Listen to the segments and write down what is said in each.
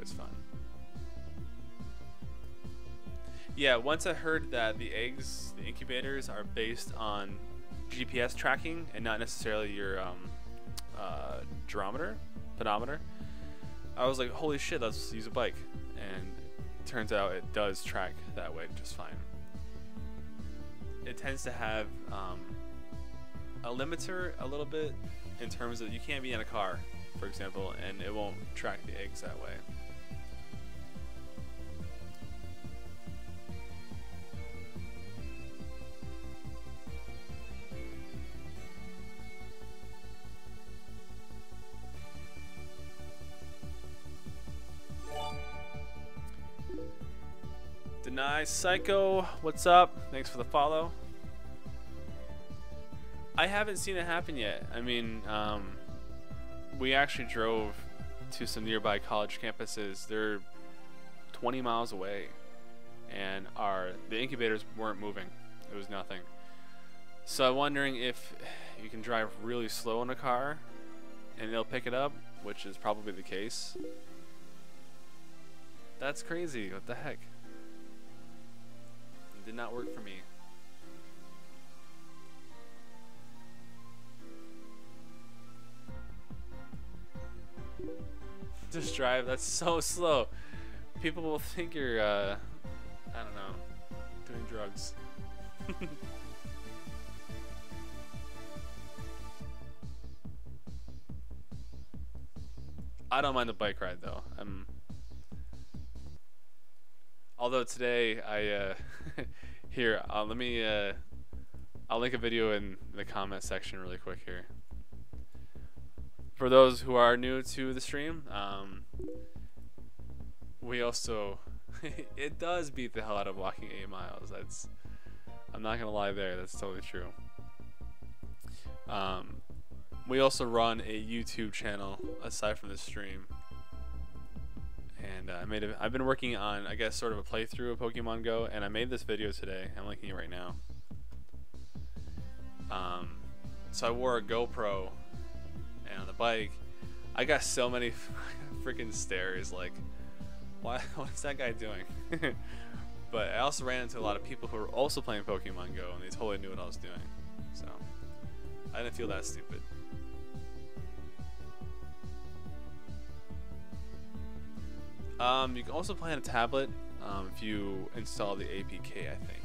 was fun. Yeah, once I heard that the eggs, the incubators, are based on GPS tracking and not necessarily your pedometer, I was like, holy shit, let's use a bike. And it turns out it does track that way just fine. It tends to have a limiter a little bit in terms of you can't be in a car, for example, and it won't track the eggs that way. Deny Psycho, what's up? Thanks for the follow. I haven't seen it happen yet. I mean, we actually drove to some nearby college campuses. They're 20 miles away, and the incubators weren't moving. It was nothing. So I'm wondering if you can drive really slow in a car, and they'll pick it up, which is probably the case. That's crazy. What the heck? Did not work for me. Just drive. That's so slow. People will think you're I don't know, doing drugs. I don't mind the bike ride though. Although today I here, let me I'll link a video in the comment section really quick here. For those who are new to the stream, we also it does beat the hell out of walking 8 miles. I'm not gonna lie there. That's totally true. We also run a YouTube channel aside from the stream. And I've been working on, I guess, sort of a playthrough of Pokemon Go, and I made this video today. I'm linking it right now. So I wore a GoPro, and on the bike, I got so many freaking stares. Like, what's that guy doing? But I also ran into a lot of people who were also playing Pokemon Go, and they totally knew what I was doing. So I didn't feel that stupid. You can also play on a tablet if you install the APK, I think.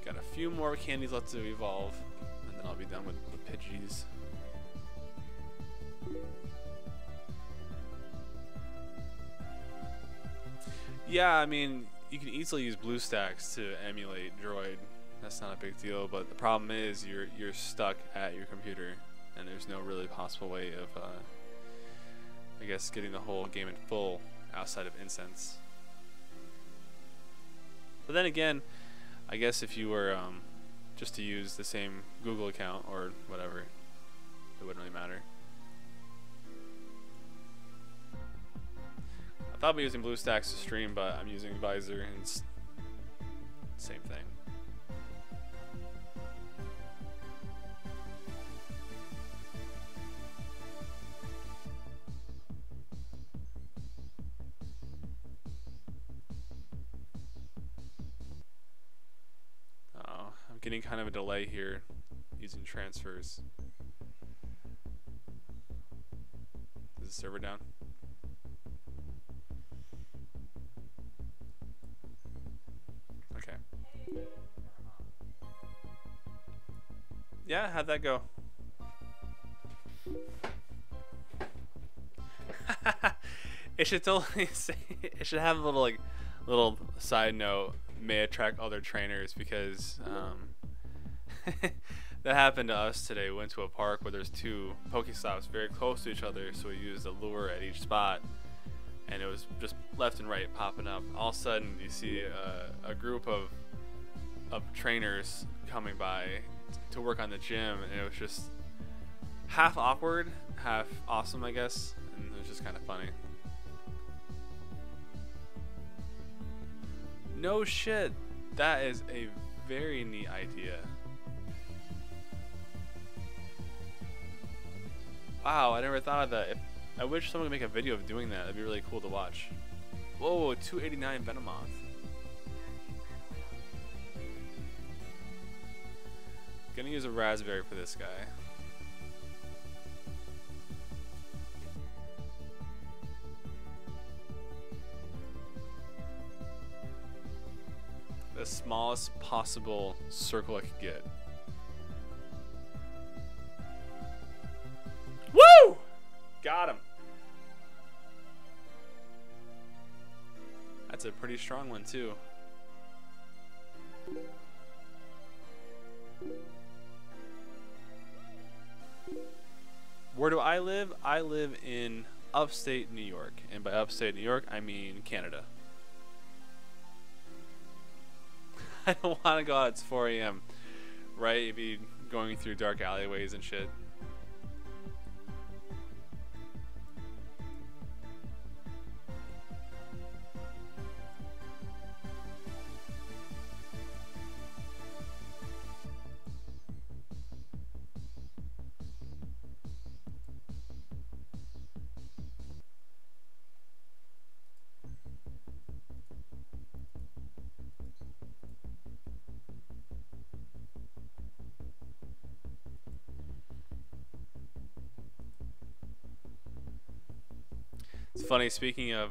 Got a few more candies left to evolve. I'll be done with the Pidgeys. Yeah, I mean, you can easily use BlueStacks to emulate Droid. That's not a big deal, but the problem is you're stuck at your computer, and there's no really possible way of, I guess, getting the whole game in full outside of Incense. But then again, I guess if you were just to use the same Google account or whatever, it wouldn't really matter. I thought I'd be using BlueStacks to stream, but I'm using Visor and it's same thing. Getting kind of a delay here using transfers. Is the server down? Okay. Yeah, how'd that go? It should totally say, it should have a little side note, may attract other trainers, because that happened to us today. We went to a park where there's two Pokestops very close to each other, so we used a lure at each spot, and it was just left and right popping up. All of a sudden, you see a group of trainers coming by, to work on the gym, and it was just half awkward, half awesome, I guess, and it was just kind of funny. No shit, that is a very neat idea. Wow, I never thought of that. I wish someone could make a video of doing that. That'd be really cool to watch. Whoa, 289 Venomoth. Gonna use a raspberry for this guy. The smallest possible circle I could get. Woo! Got him. That's a pretty strong one too. Where do I live? I live in upstate New York. And by upstate New York, I mean Canada. I don't want to go out. It's 4 a.m. Right? You'd be going through dark alleyways and shit. It's funny, speaking of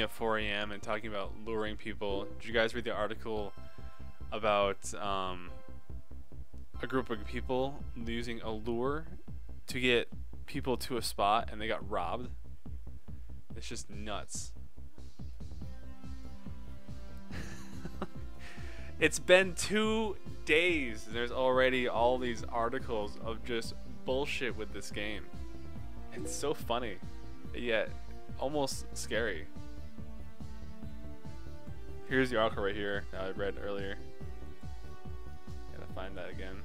4 a.m. and talking about luring people, did you guys read the article about a group of people using a lure to get people to a spot and they got robbed? It's just nuts. It's been 2 days and there's already all these articles of just bullshit with this game. It's so funny, yet almost scary. Here's the article right here that I read earlier. Gotta find that again.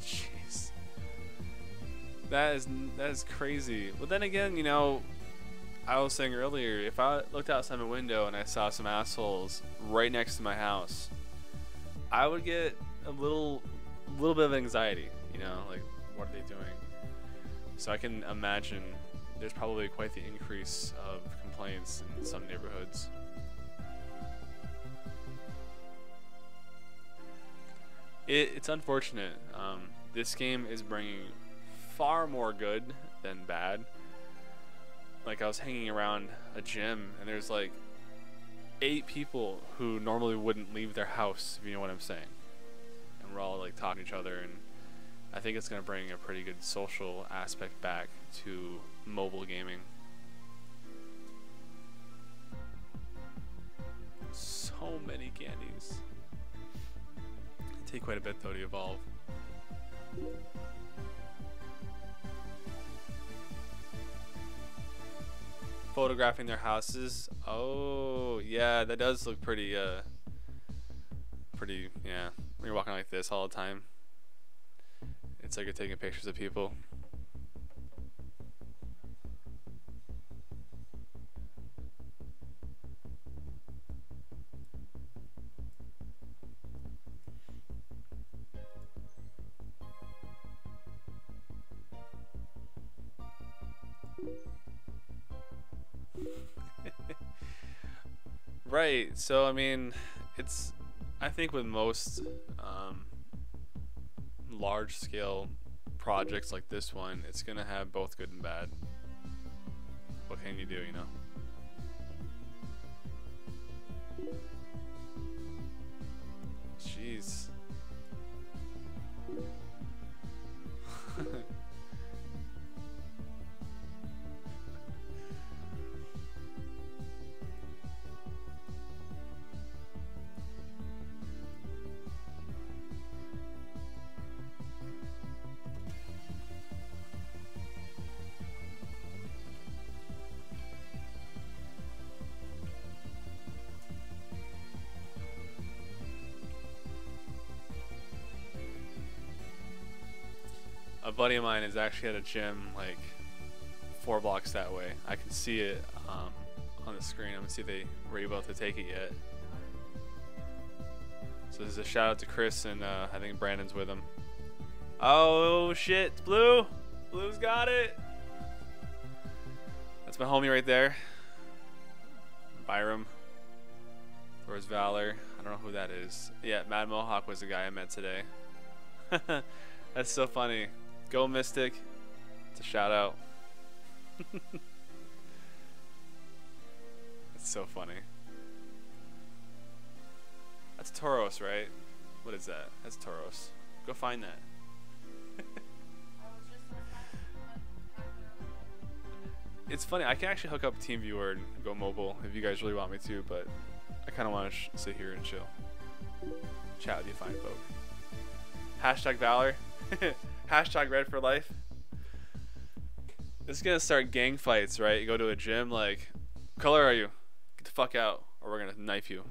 Jeez. That is crazy. But then again, you know, I was saying earlier, if I looked outside my window and I saw some assholes right next to my house, I would get a little bit of anxiety, you know, like, what are they doing? So I can imagine there's probably quite the increase of complaints in some neighborhoods. It's unfortunate. This game is bringing far more good than bad. Like, I was hanging around a gym and there's like 8 people who normally wouldn't leave their house, if you know what I'm saying. And we're all like talking to each other, and I think it's going to bring a pretty good social aspect back to mobile gaming. So many candies. Take quite a bit though to evolve. Photographing their houses. Oh yeah, that does look pretty yeah. When you're walking like this all the time, it's like you're taking pictures of people. Right, so I mean, I think with most large scale projects like this one, it's gonna have both good and bad. What can you do, you know? Jeez. buddy of mine is actually at a gym like 4 blocks that way. I can see it on the screen. I'm gonna see if they were able to take it yet. So this is a shout out to Chris, and I think Brandon's with him. Oh shit, it's Blue! Blue's got it! That's my homie right there. Byram. Where's Valor? I don't know who that is. Yeah, Mad Mohawk was the guy I met today. That's so funny. Go Mystic. It's a shout out. It's so funny. That's Tauros, right? What is that? That's Tauros. Go find that. It's funny. I can actually hook up TeamViewer and go mobile if you guys really want me to, but I kind of want to sit here and chill. Chat with you fine folk. Hashtag Valor. Hashtag Red for life. This is gonna start gang fights, right? You go to a gym, like, what color are you? Get the fuck out, or we're gonna knife you.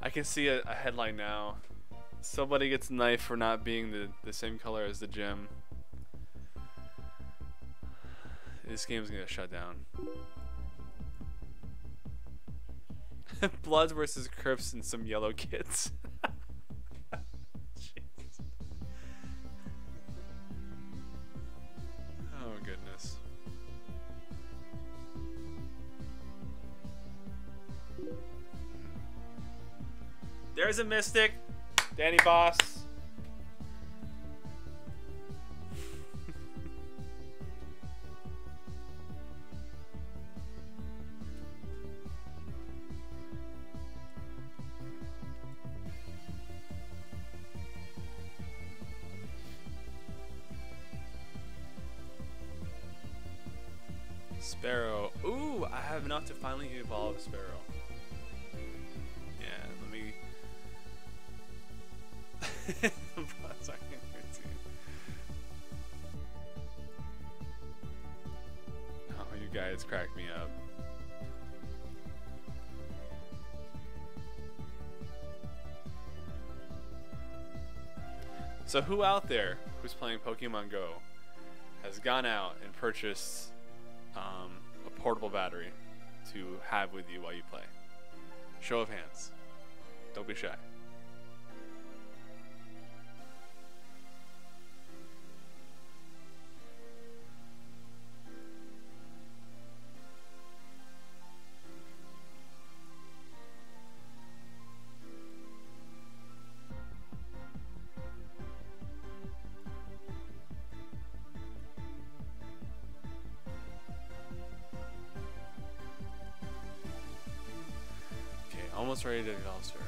I can see a headline now. Somebody gets knifed for not being the same color as the gym. This game's gonna shut down. Bloods versus Crips and some yellow kids. Jesus. Oh goodness. There's a Mystic. Danny Boss. Sparrow. Ooh, I have enough to finally evolve Sparrow. Yeah, let me. Oh, you guys crack me up. So who out there who's playing Pokemon Go has gone out and purchased a portable battery to have with you while you play? Show of hands. Don't be shy. Almost ready to evolve Sparrow.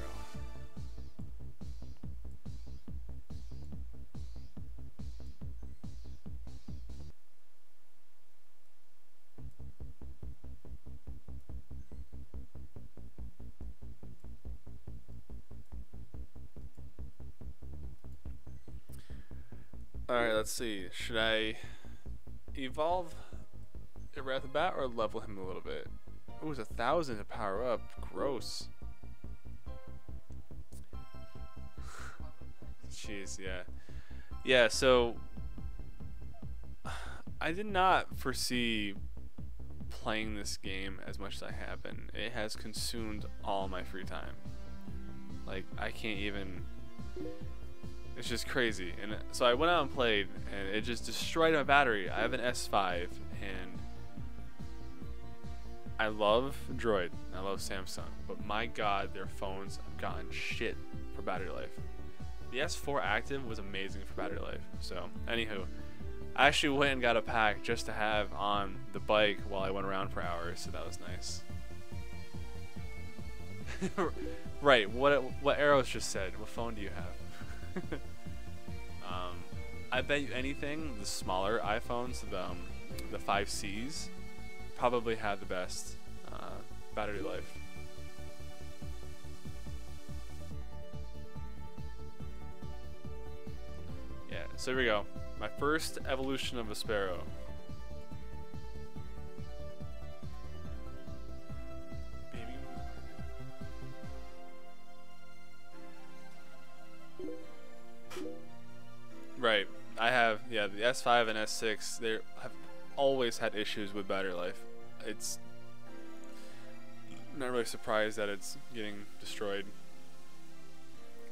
Alright, let's see. Should I evolve it right off the bat or level him a little bit? Oh, it's 1,000 to power up. Gross. Jeez, yeah. Yeah, so I did not foresee playing this game as much as I have been. It has consumed all my free time. Like, I can't even... It's just crazy. And so I went out and played, and it just destroyed my battery. I have an S5, and I love Droid, and I love Samsung, but my god, their phones have gotten shit for battery life. The S4 Active was amazing for battery life. So, anywho, I actually went and got a pack just to have on the bike while I went around for hours, so that was nice. Right, what Arrows just said. What phone do you have? I bet you anything, the smaller iPhones, the 5Cs, probably have the best battery life. Yeah, so here we go. My first evolution of a sparrow. Baby. Right. I have, yeah, the S5 and S6, they have always had issues with battery life. It's not really surprised that it's getting destroyed.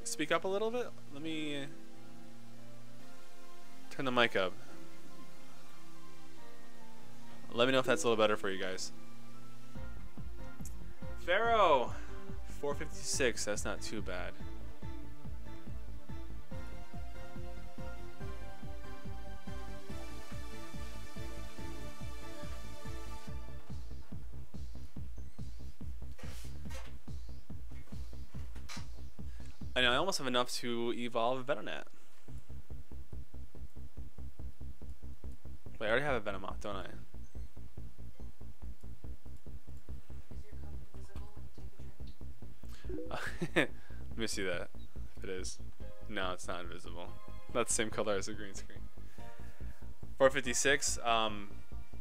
Speak up a little bit. Let me turn the mic up. Let me know if that's a little better for you guys. Pharaoh, 456. That's not too bad. I know, I almost have enough to evolve Venomoth. Wait, I already have a Venomoth, don't I? Let me see that. If it is. No, it's not invisible. Not the same color as the green screen. 456,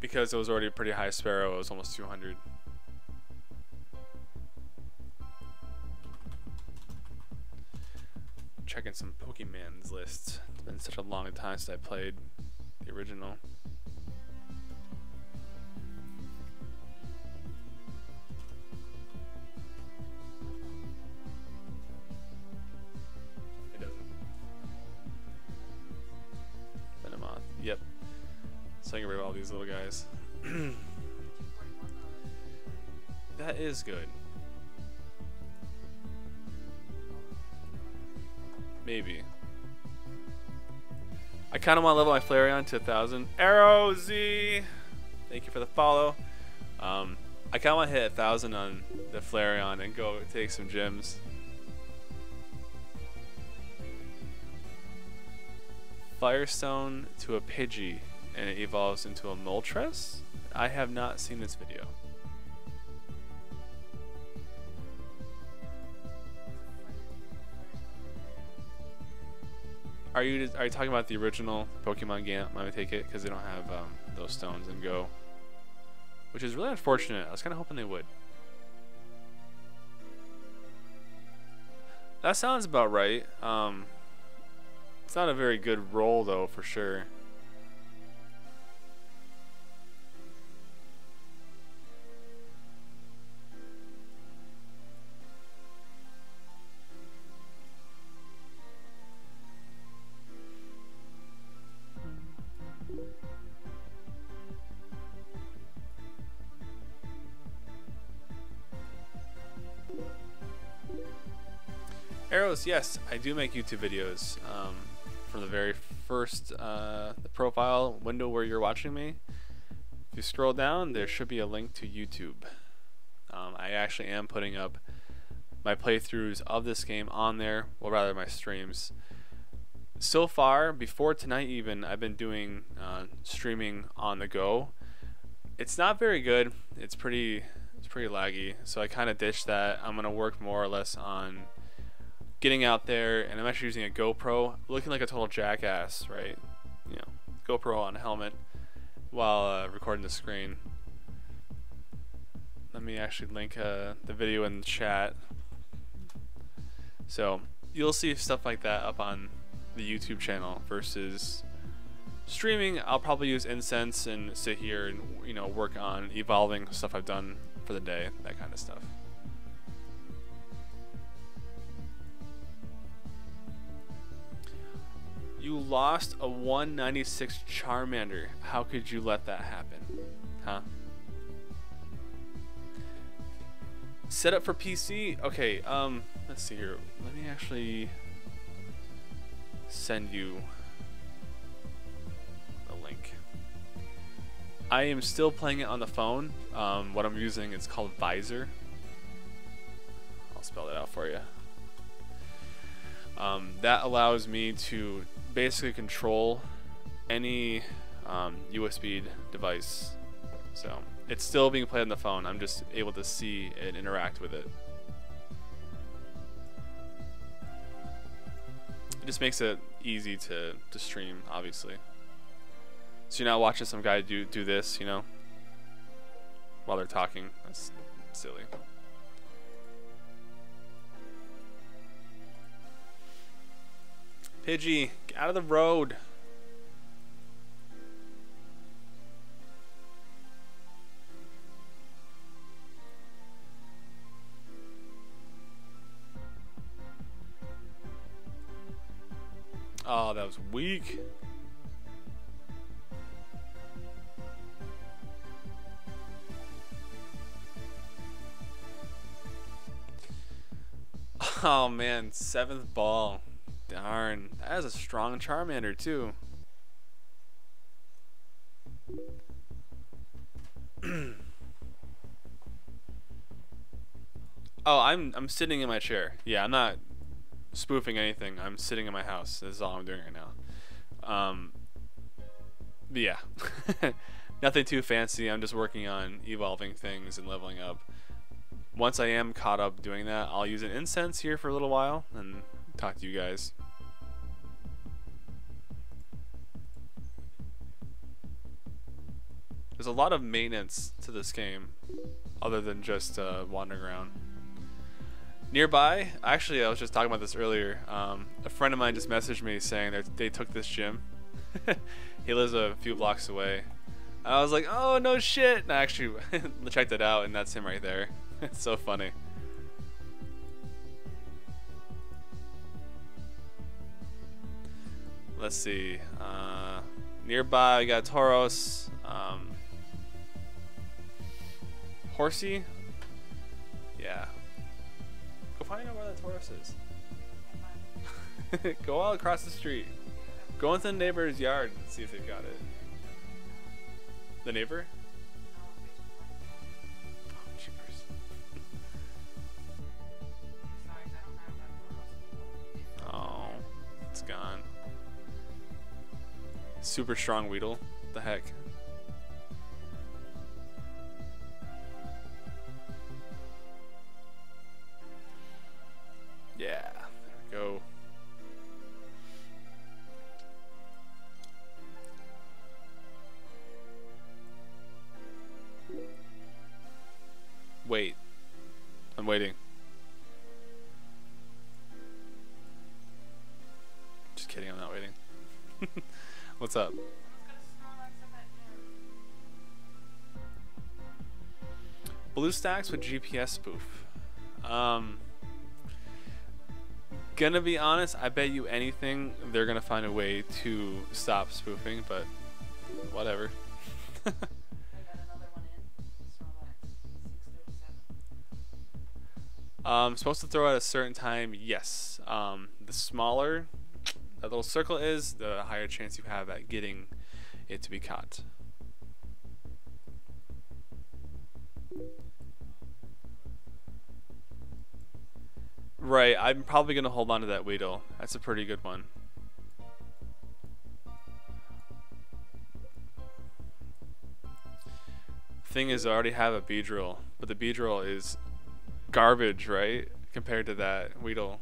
because it was already a pretty high sparrow, it was almost 200. Checking some Pokemon's lists. It's been such a long time since I played the original. It doesn't. Venomoth. Yep. So I can get rid of all these little guys. That is good. Maybe. I kind of want to level my Flareon to 1,000. Arrow Z! Thank you for the follow. I kind of want to hit 1,000 on the Flareon and go take some gyms. Firestone to a Pidgey and it evolves into a Moltres? I have not seen this video. Are you talking about the original Pokemon game? I take it because they don't have those stones in Go, which is really unfortunate. I was kind of hoping they would. That sounds about right. It's not a very good roll though, for sure. Arrows, yes, I do make YouTube videos. From the very first the profile window where you're watching me, if you scroll down, there should be a link to YouTube. I actually am putting up my playthroughs of this game on there, well, rather my streams. So far, before tonight even, I've been doing streaming on the go. It's not very good. It's pretty laggy. So I kind of ditched that. I'm gonna work more or less on getting out there, and I'm actually using a GoPro, looking like a total jackass, right? You know, GoPro on a helmet while recording the screen. Let me actually link the video in the chat. So you'll see stuff like that up on the YouTube channel versus streaming. I'll probably use Incense and sit here and, you know, work on evolving stuff I've done for the day, that kind of stuff. You lost a 196 Charmander. How could you let that happen? Huh? Set up for PC? Okay, let's see here. Let me actually send you a link. I am still playing it on the phone. What I'm using is called Visor. I'll spell it out for you. That allows me to basically control any USB device. So it's still being played on the phone. I'm just able to see and interact with it. It just makes it easy to stream, obviously. So you're not watching some guy do this, you know, while they're talking. That's silly. Pidgey, get out of the road. Oh, that was weak. Oh man, 7th ball. Darn, that is a strong Charmander too. Oh, I'm sitting in my chair. Yeah, I'm not spoofing anything. I'm sitting in my house. This is all I'm doing right now. But yeah, nothing too fancy. I'm just working on evolving things and leveling up. Once I am caught up doing that, I'll use an incense here for a little while and talk to you guys. There's a lot of maintenance to this game, other than just wandering around. Nearby, actually, I was just talking about this earlier. A friend of mine just messaged me saying that they took this gym. He lives a few blocks away. I was like, oh no shit! And I actually checked it out, and that's him right there. It's so funny. Let's see. Nearby, we got Tauros. Horsey? Yeah. Go find out where that Tauros is. Go all across the street. Go into the neighbor's yard and see if they've got it. The neighbor? Oh, jeepers. Oh, it's gone. Super strong Weedle. What the heck? Yeah, there we go. Wait. I'm waiting. Just kidding, I'm not waiting. What's up? BlueStacks with GPS spoof. Gonna be honest, I bet you anything they're gonna find a way to stop spoofing, but whatever. Supposed to throw at a certain time, yes. The smaller that little circle is, the higher chance you have at getting it to be caught. Right, I'm probably going to hold on to that Weedle. That's a pretty good one. Thing is, I already have a Beedrill, but the Beedrill is garbage, right? Compared to that Weedle.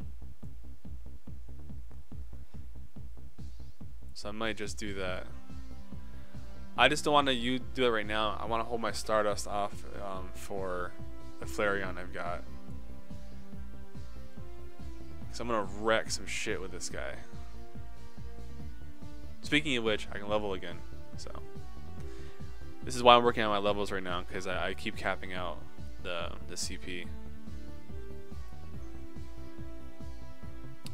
So I might just do that. I just don't want to do it right now. I want to hold my Stardust off for the Flareon I've got. So I'm gonna wreck some shit with this guy. Speaking of which, I can level again. So this is why I'm working on my levels right now, because I keep capping out the CP.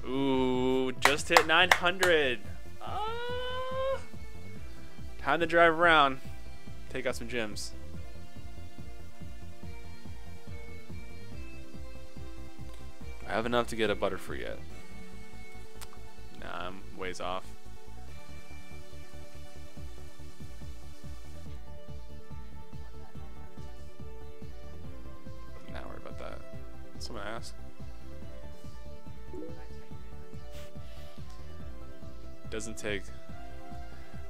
Ooh, just hit 900. Time to drive around, take out some gyms. I have enough to get a Butterfree yet. Nah, I'm ways off. Not worry about that. Someone ask. Doesn't take.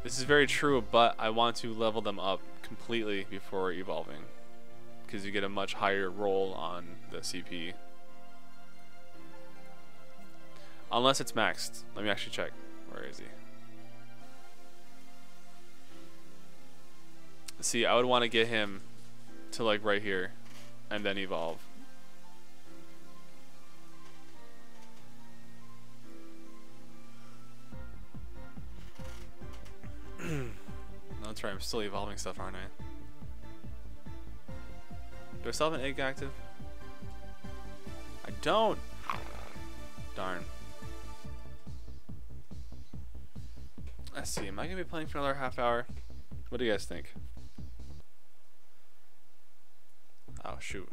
This is very true, but I want to level them up completely before evolving, because you get a much higher roll on the CP. Unless it's maxed. Let me actually check. Where is he? See, I would want to get him to like right here and then evolve. No, that's right, I'm still evolving stuff, aren't I? Do I still have an egg active? I don't! Darn. Let's see, am I going to be playing for another half hour? What do you guys think? Oh, shoot.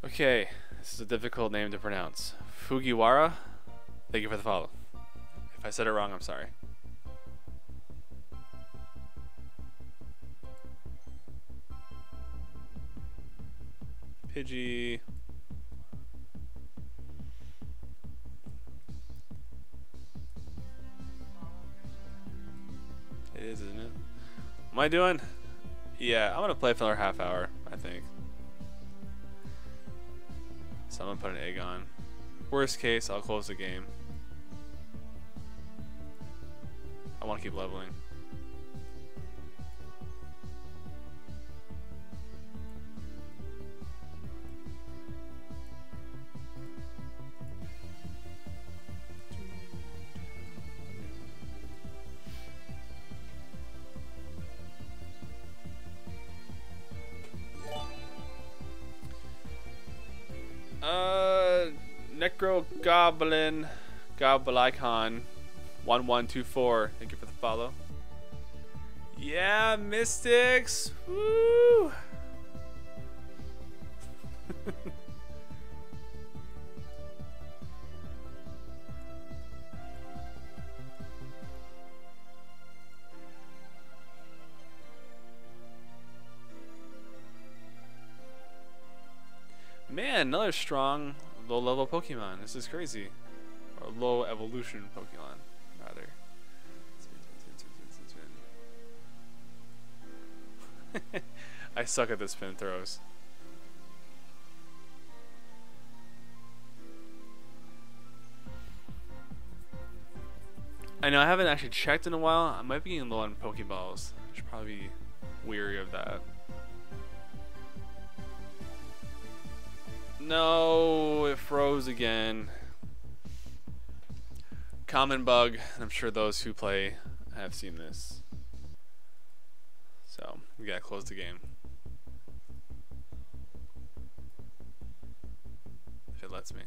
Okay, this is a difficult name to pronounce. Fugiwara? Thank you for the follow. If I said it wrong, I'm sorry. Pidgey. It is, isn't it? What am I doing? Yeah, I'm gonna play for another half hour, I think. So I'm gonna put an egg on. Worst case, I'll close the game. I want to keep leveling. Necro Goblin Gobblicon 1124. Thank you for the follow. Yeah, Mystics. Woo! Man, another strong low level Pokemon. This is crazy. Or low evolution Pokemon, rather. I suck at this spin throws. I know I haven't actually checked in a while. I might be getting low on Pokeballs. I should probably be weary of that. No, it froze again. Common bug. I'm sure those who play have seen this. So, we gotta close the game. If it lets me.